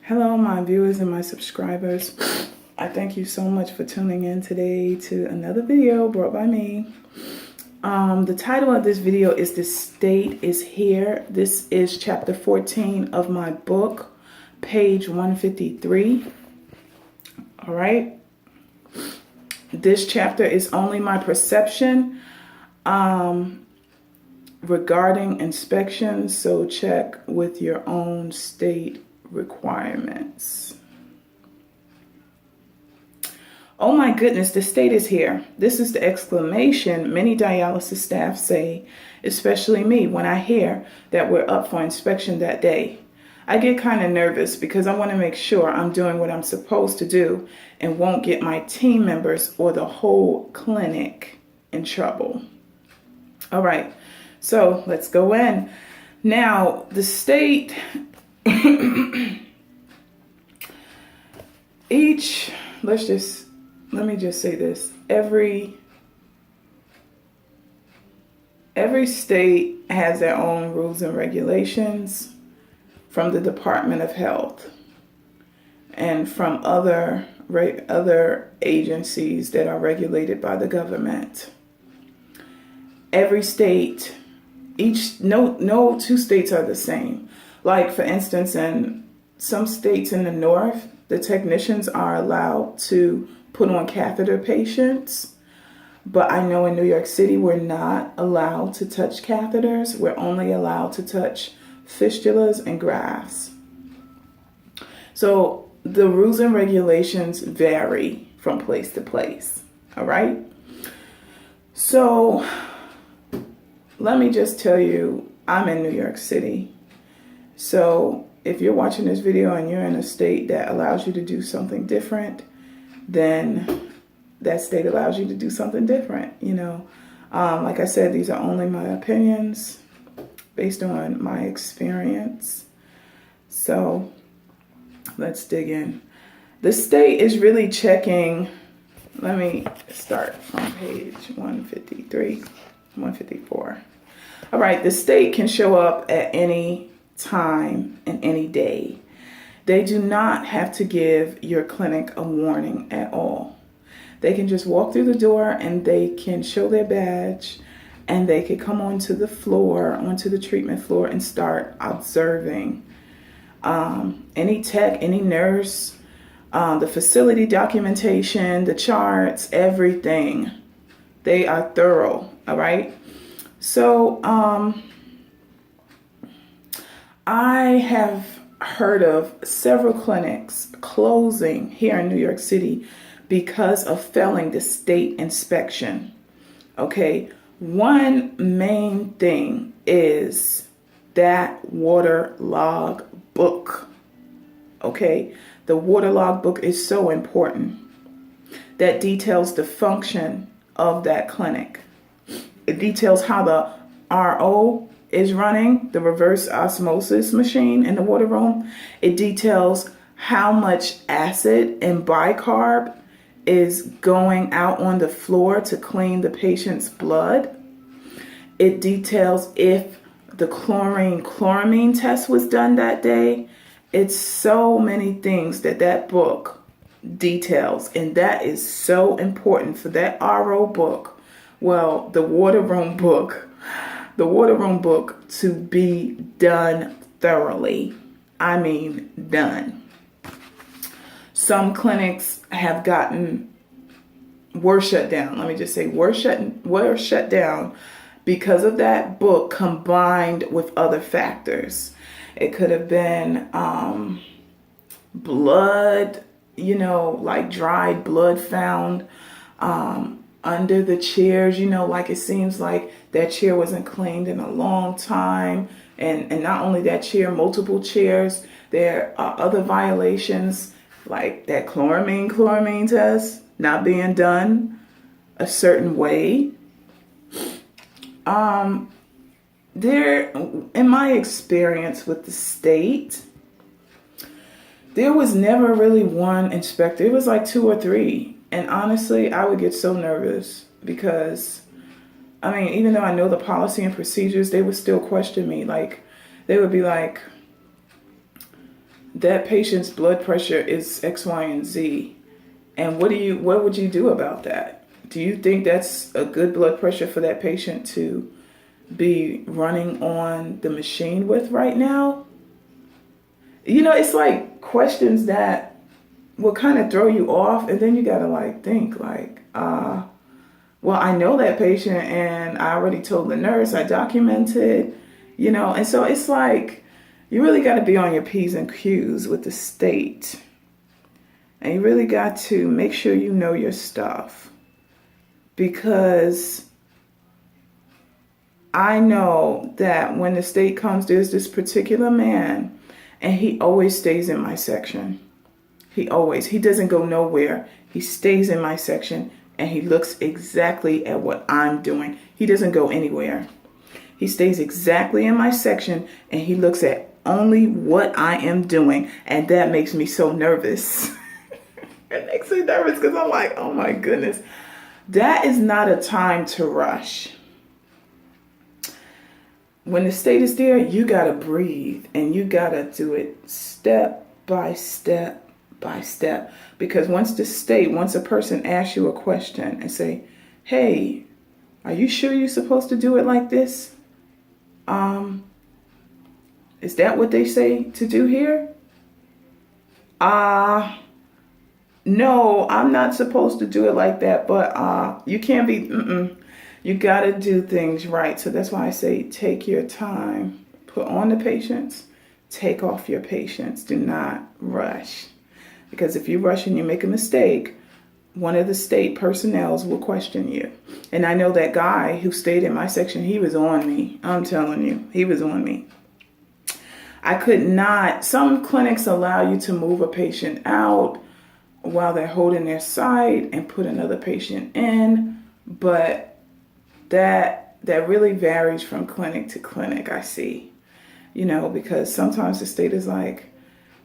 Hello, my viewers and my subscribers. I thank you so much for tuning in today to another video brought by me. The title of this video is "The State is Here." This is chapter 14 of my book, page 153. All right. This chapter is only my perception regarding inspections, so check with your own state requirements. Oh my goodness, the state is here. This is the exclamation many dialysis staff say, especially me, when I hear that we're up for inspection that day. I get kind of nervous because I want to make sure I'm doing what I'm supposed to do and won't get my team members or the whole clinic in trouble. All right, so let's go in. Now, the state, let me just say this. Every state has their own rules and regulations from the Department of Health and from other agencies that are regulated by the government. Every state, no two states are the same. Like, for instance, in some states in the north, the technicians are allowed to put on catheter patients. But I know in New York City, we're not allowed to touch catheters. We're only allowed to touch fistulas and grafts. So the rules and regulations vary from place to place. All right. So let me just tell you, I'm in New York City. So if you're watching this video and you're in a state that allows you to do something different, then that state allows you to do something different, you know. Like I said, these are only my opinions based on my experience. So let's dig in. The state is really checking. Let me start from page 153, 154. All right, the state can show up at any time and any day. They do not have to give your clinic a warning at all. They can just walk through the door and they can show their badge and they can come onto the floor, onto the treatment floor, and start observing any tech, any nurse, the facility documentation, the charts, everything. They are thorough, all right? So I have heard of several clinics closing here in New York City because of failing the state inspection. Okay, one main thing is that water log book. Okay, the water log book is so important. That details the function of that clinic. It details how the RO is running, the reverse osmosis machine in the water room. It details how much acid and bicarb is going out on the floor to clean the patient's blood. It details if the chloramine test was done that day. It's so many things that book details, and that is so important for that RO book. Well, the water room book to be done thoroughly. I mean, done. Some clinics have were shut down. Let me just say, were shut down because of that book combined with other factors. It could have been blood, like dried blood found under the chairs, like it seems like that chair wasn't cleaned in a long time. And not only that chair, multiple chairs. There are other violations like that chloramine test not being done a certain way. In my experience with the state, there was never really one inspector. It was like 2 or 3. And honestly, I would get so nervous because, even though I know the policy and procedures, they would still question me. Like, they would be like, that patient's blood pressure is X, Y, and Z. And what would you do about that? Do you think that's a good blood pressure for that patient to be running on the machine with right now? It's like questions that will kind of throw you off, and then you got to think well, I know that patient and I already told the nurse, I documented, and so it's like you really got to be on your P's and Q's with the state. And you really got to make sure you know your stuff. Because I know that when the state comes, there's this particular man, and he always stays in my section. He doesn't go nowhere. He stays in my section, and he looks exactly at what I'm doing. He doesn't go anywhere. He stays exactly in my section, and he looks at only what I am doing. And that makes me so nervous. It makes me nervous because I'm like, oh my goodness. That is not a time to rush. When the state is there, you got to breathe, and you got to do it step by step by step. Because once a person asks you a question and say, hey, are you sure you're supposed to do it like this? Is that what they say to do here? No, I'm not supposed to do it like that, but you can't be, you got to do things right. So that's why I say take your time, put on the patience, take off your patience. Do not rush. Because if you rush and you make a mistake, one of the state personnel will question you. And I know that guy who stayed in my section, he was on me. I'm telling you, he was on me. I could not, some clinics allow you to move a patient out while they're holding their site and put another patient in, but that really varies from clinic to clinic, I see. Because sometimes the state is like,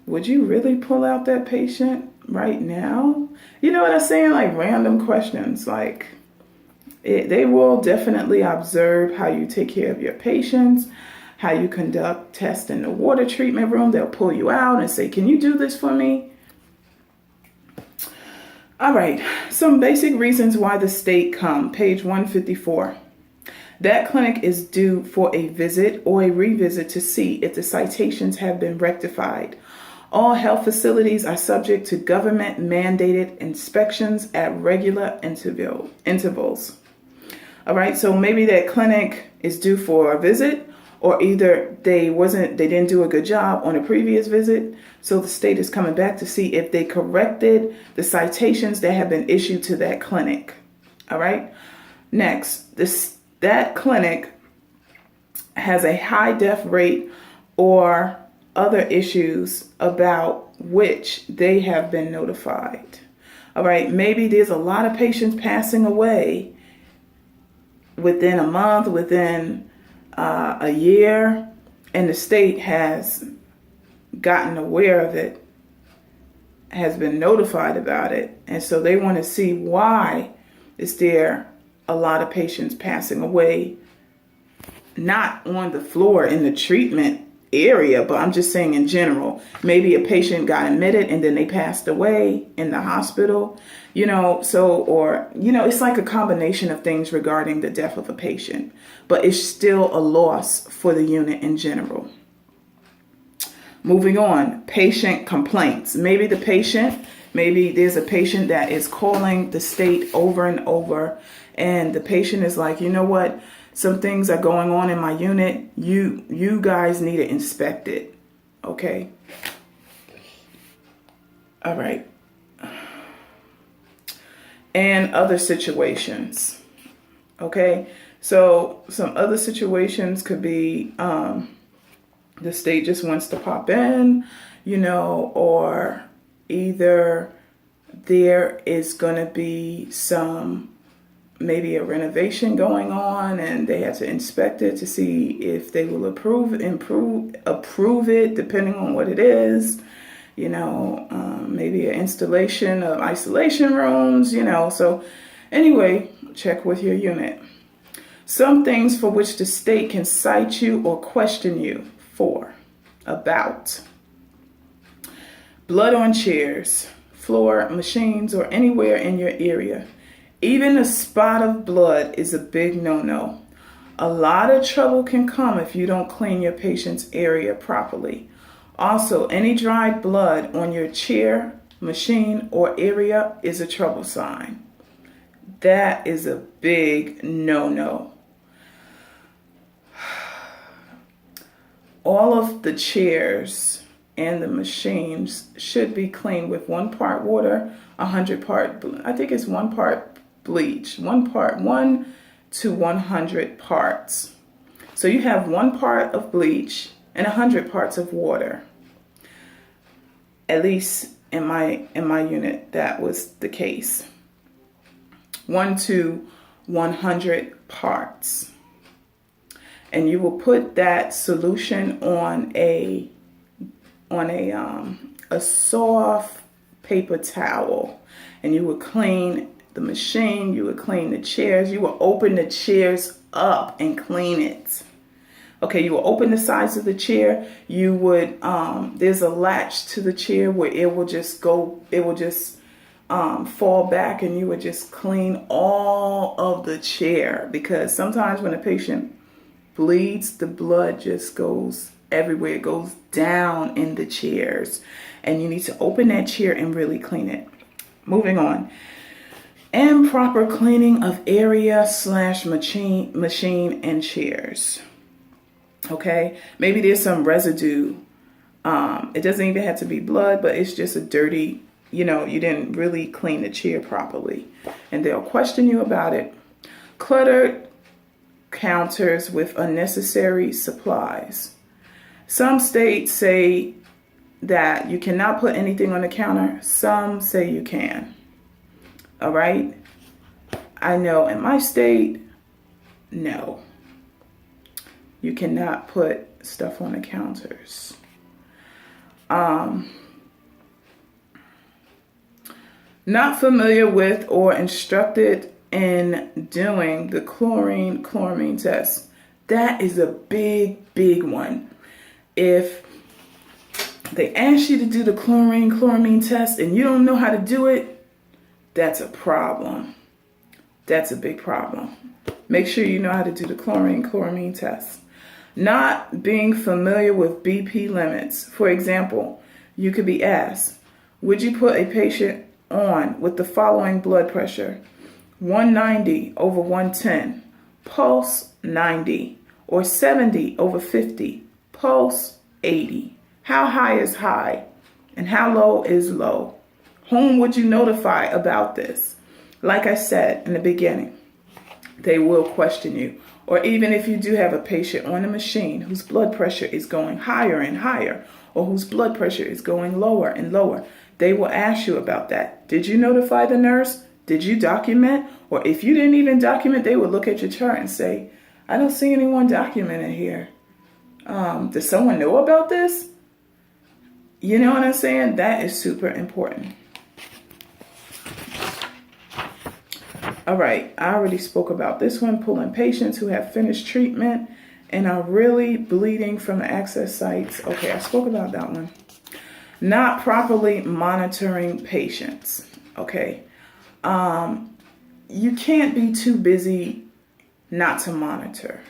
would you really pull out that patient right now? You know what I'm saying? Like random questions. Like they will definitely observe how you take care of your patients, how you conduct tests in the water treatment room. They'll pull you out and say, can you do this for me? All right, some basic reasons why the state come, page 154. That clinic is due for a visit or a revisit to see if the citations have been rectified. All health facilities are subject to government-mandated inspections at regular intervals. All right, so maybe that clinic is due for a visit, or either they didn't do a good job on a previous visit, so the state is coming back to see if they corrected the citations that have been issued to that clinic. All right. Next, that clinic has a high death rate or other issues about which they have been notified. All right. Maybe there's a lot of patients passing away within a month, within a year, and the state has gotten aware of it, has been notified about it, and so they want to see why is there a lot of patients passing away, not on the floor in the treatment area, but I'm just saying in general. Maybe a patient got admitted and then they passed away in the hospital, it's like a combination of things regarding the death of a patient, but it's still a loss for the unit in general. Moving on, patient complaints. Maybe there's a patient that is calling the state over and over, and the patient is like, you know what? Some things are going on in my unit. You guys need to inspect it. Okay. All right. And other situations. Okay. So some other situations could be the state just wants to pop in, or either there is going to be maybe a renovation going on and they have to inspect it to see if they will approve it, depending on what it is, maybe an installation of isolation rooms, so anyway, check with your unit. Some things for which the state can cite you or question you about. Blood on chairs, floor, machines, or anywhere in your area. Even a spot of blood is a big no-no. A lot of trouble can come if you don't clean your patient's area properly. Also, any dried blood on your chair, machine, or area is a trouble sign. That is a big no-no. All of the chairs and the machines should be cleaned with 1 part water, 100 part, I think it's 1 part bleach, 1 to 100 parts. So you have 1 part of bleach and 100 parts of water. At least in my unit, that was the case. 1 to 100 parts. And you will put that solution on a soft paper towel, and you would clean the machine, you would clean the chairs, you will open the chairs up and clean it. Okay, you will open the sides of the chair, you would, there's a latch to the chair where it will just fall back, and you would just clean all of the chair, because sometimes when a patient bleeds, the blood just goes everywhere. It goes down in the chairs, and you need to open that chair and really clean it. Moving on. Improper cleaning of area / machine and chairs. Okay, maybe there's some residue. It doesn't even have to be blood, but it's just a dirty, you didn't really clean the chair properly, and they'll question you about it. Cluttered counters with unnecessary supplies. Some states say that you cannot put anything on the counter. Some say you can. All right. I know in my state, no. You cannot put stuff on the counters. Not familiar with or instructed in doing the chloramine test. That is a big one. If they ask you to do the chloramine test and you don't know how to do it, that's a problem. That's a big problem. Make sure you know how to do the chloramine test. Not being familiar with BP limits. For example, you could be asked, would you put a patient on with the following blood pressure? 190 over 110, pulse 90, or 70 over 50, pulse 80. How high is high and how low is low? Whom would you notify about this? Like I said in the beginning, they will question you. Or even if you do have a patient on a machine whose blood pressure is going higher and higher, or whose blood pressure is going lower and lower, they will ask you about that. Did you notify the nurse? Did you document? Or if you didn't even document, they would look at your chart and say, I don't see anyone documented here. Does someone know about this? You know what I'm saying? That is super important. All right, I already spoke about this one, pulling patients who have finished treatment and are really bleeding from the access sites. Okay, I spoke about that one. Not properly monitoring patients. Okay. You can't be too busy not to monitor.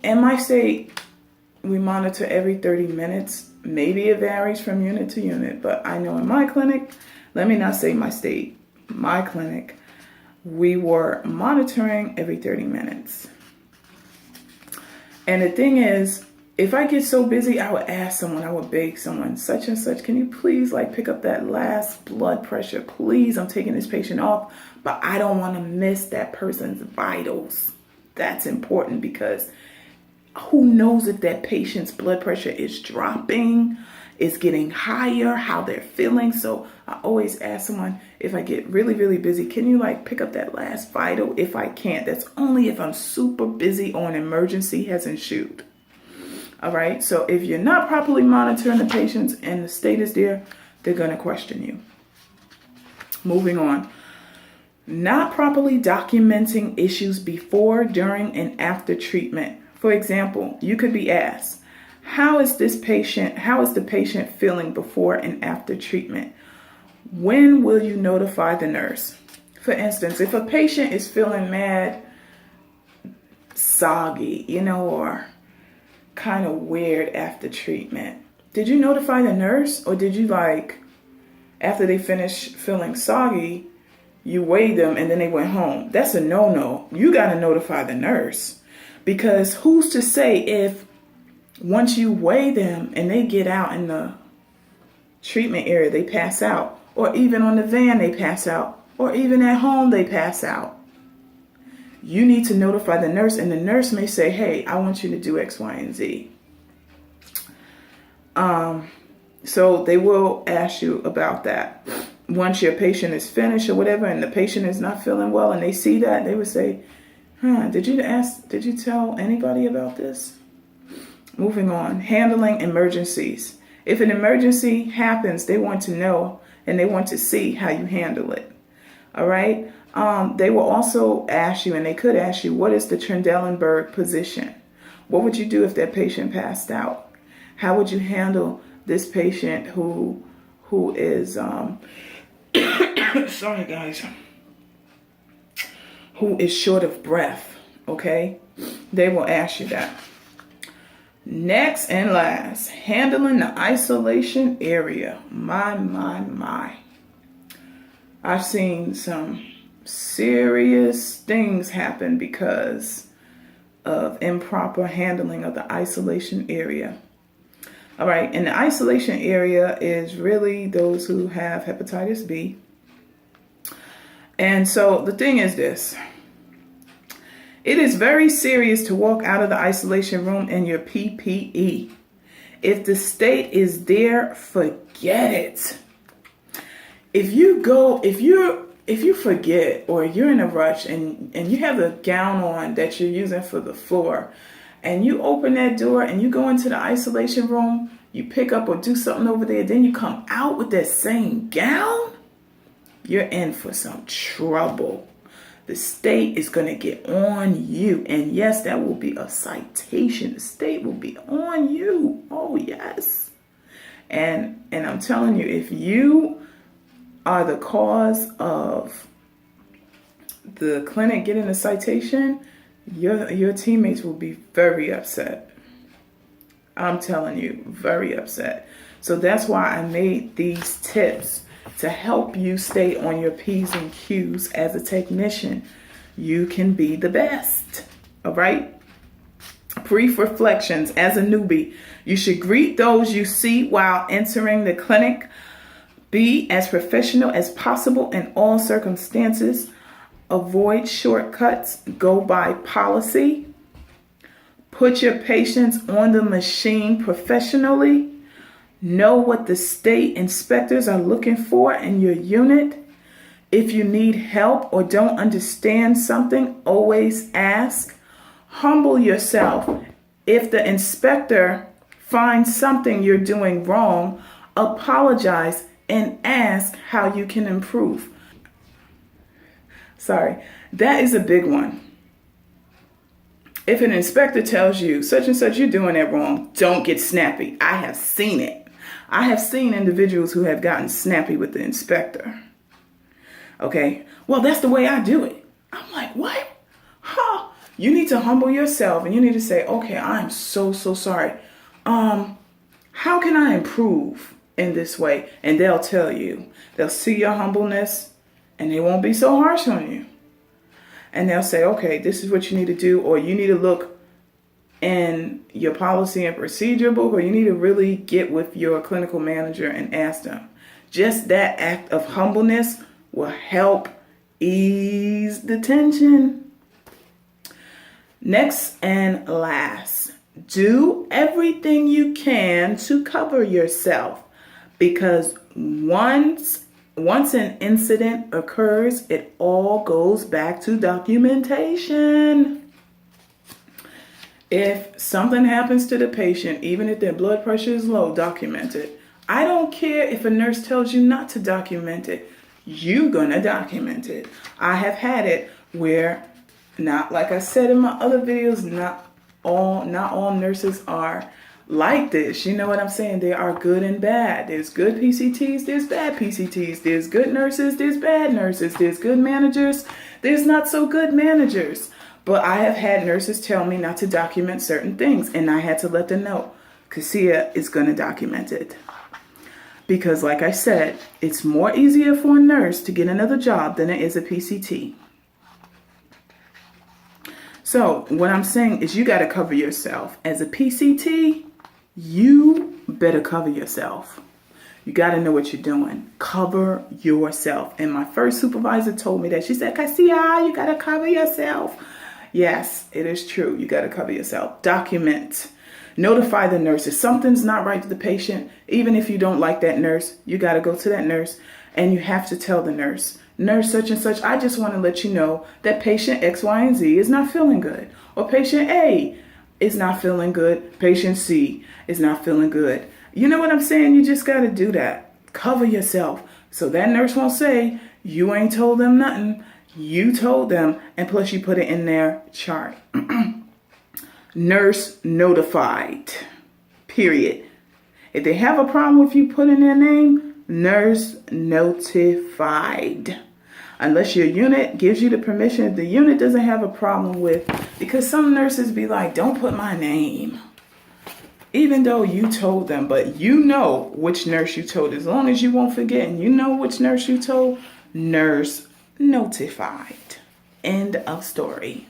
In my state, we monitor every 30 minutes. Maybe it varies from unit to unit, but I know in my clinic, let me not say my state, my clinic, we were monitoring every 30 minutes. And the thing is, if I get so busy, I would ask someone, I would beg someone, such and such, can you please pick up that last blood pressure? Please, I'm taking this patient off, but I don't want to miss that person's vitals. That's important because who knows if that patient's blood pressure is dropping, is getting higher, how they're feeling. So I always ask someone, if I get really busy, can you pick up that last vital? If I can't, that's only if I'm super busy or an emergency has ensued. All right, so if you're not properly monitoring the patients and the state is there, they're going to question you. Moving on. Not properly documenting issues before, during, and after treatment. For example, you could be asked, How is the patient feeling before and after treatment? When will you notify the nurse? For instance, if a patient is feeling mad, soggy, or kind of weird after treatment, did you notify the nurse, or did you, after they finish feeling soggy, you weighed them and then they went home? That's a no-no. You got to notify the nurse, because who's to say if once you weigh them and they get out in the treatment area, they pass out, or even on the van they pass out, or even at home they pass out. You need to notify the nurse, and the nurse may say, hey, I want you to do X, Y, and Z. So they will ask you about that. Once your patient is finished or whatever, and the patient is not feeling well, and they see that, they would say, did you tell anybody about this? Moving on, handling emergencies. If an emergency happens, they want to know and they want to see how you handle it. All right. They will also ask you, and they could ask you, what is the Trendelenburg position? What would you do if that patient passed out? How would you handle this patient who is sorry guys, who is short of breath? Okay, they will ask you that. Next and last, handling the isolation area. My. I've seen some serious things happen because of improper handling of the isolation area. All right, and the isolation area is really those who have hepatitis B. And so the thing is this. It is very serious to walk out of the isolation room in your PPE. If the state is there, forget it. If you forget, or you're in a rush and you have the gown on that you're using for the floor, and you open that door and you go into the isolation room, you pick up or do something over there, then you come out with that same gown, you're in for some trouble. The state is going to get on you. And yes, that will be a citation. The state will be on you. Oh, yes. And I'm telling you, if you are the cause of the clinic getting a citation, your teammates will be very upset. I'm telling you, very upset. So that's why I made these tips to help you stay on your P's and Q's as a technician. You can be the best. All right? Brief reflections. As a newbie, you should greet those you see while entering the clinic. Be as professional as possible in all circumstances. Avoid shortcuts. Go by policy. Put your patients on the machine professionally. Know what the state inspectors are looking for in your unit. If you need help or don't understand something, always ask. Humble yourself. If the inspector finds something you're doing wrong, apologize and ask how you can improve. Sorry, that is a big one. If an inspector tells you such and such, you're doing it wrong, don't get snappy. I have seen it. I have seen individuals who have gotten snappy with the inspector. Okay, well, that's the way I do it. I'm like, what? You need to humble yourself and you need to say, okay, I'm so sorry. How can I improve in this way? And they'll tell you. They'll see your humbleness and they won't be so harsh on you. And they'll say, okay, this is what you need to do, or you need to look in your policy and procedure book, or you need to really get with your clinical manager and ask them. Just that act of humbleness will help ease the tension. Next and last, do everything you can to cover yourself, because once an incident occurs, it all goes back to documentation. If something happens to the patient, even if their blood pressure is low, document it. I don't care if a nurse tells you not to document it. You're gonna document it. I have had it where, not like I said in my other videos, not all nurses are like this. You know what I'm saying? There are good and bad. There's good PCTs, there's bad PCTs. There's good nurses, there's bad nurses. There's good managers, there's not so good managers. But I have had nurses tell me not to document certain things, and I had to let them know. Cassia is going to document it. Because like I said, it's more easier for a nurse to get another job than it is a PCT. So what I'm saying is you got to cover yourself. As a PCT, you better cover yourself. You got to know what you're doing. Cover yourself. And my first supervisor told me that. She said, Cassia, you got to cover yourself. Yes, it is true. You got to cover yourself. Document. Notify the nurse. If something's not right to the patient, even if you don't like that nurse, you got to go to that nurse and you have to tell the nurse, nurse such and such, I just want to let you know that patient X, Y, and Z is not feeling good. Or patient A is not feeling good. Patient C is not feeling good. You know what I'm saying? You just got to do that. Cover yourself. So that nurse won't say, you ain't told them nothing. You told them. And plus you put it in their chart. Nurse notified. Period. If they have a problem with you putting their name, nurse notified. Unless your unit gives you the permission, if the unit doesn't have a problem with, because some nurses be like, don't put my name. Even though you told them, but you know which nurse you told. As long as you won't forget and you know which nurse you told, nurse notified. End of story.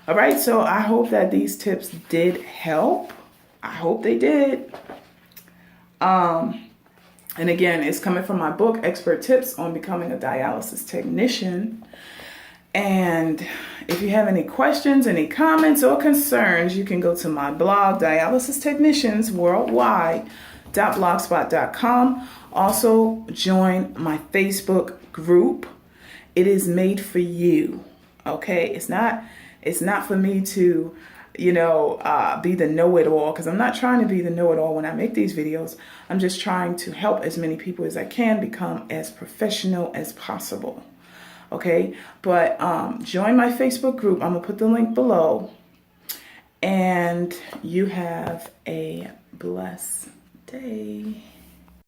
All right, so I hope that these tips did help. I hope they did. And again, it's coming from my book, Expert Tips on Becoming a Dialysis Technician. And if you have any questions, any comments, or concerns, you can go to my blog, dialysistechniciansworldwide.blogspot.com. Also, join my Facebook group. It is made for you. Okay, it's not for me to, be the know-it-all, because I'm not trying to be the know-it-all when I make these videos. I'm just trying to help as many people as I can become as professional as possible. Okay, but join my Facebook group. I'm going to put the link below. And you have a blessed day.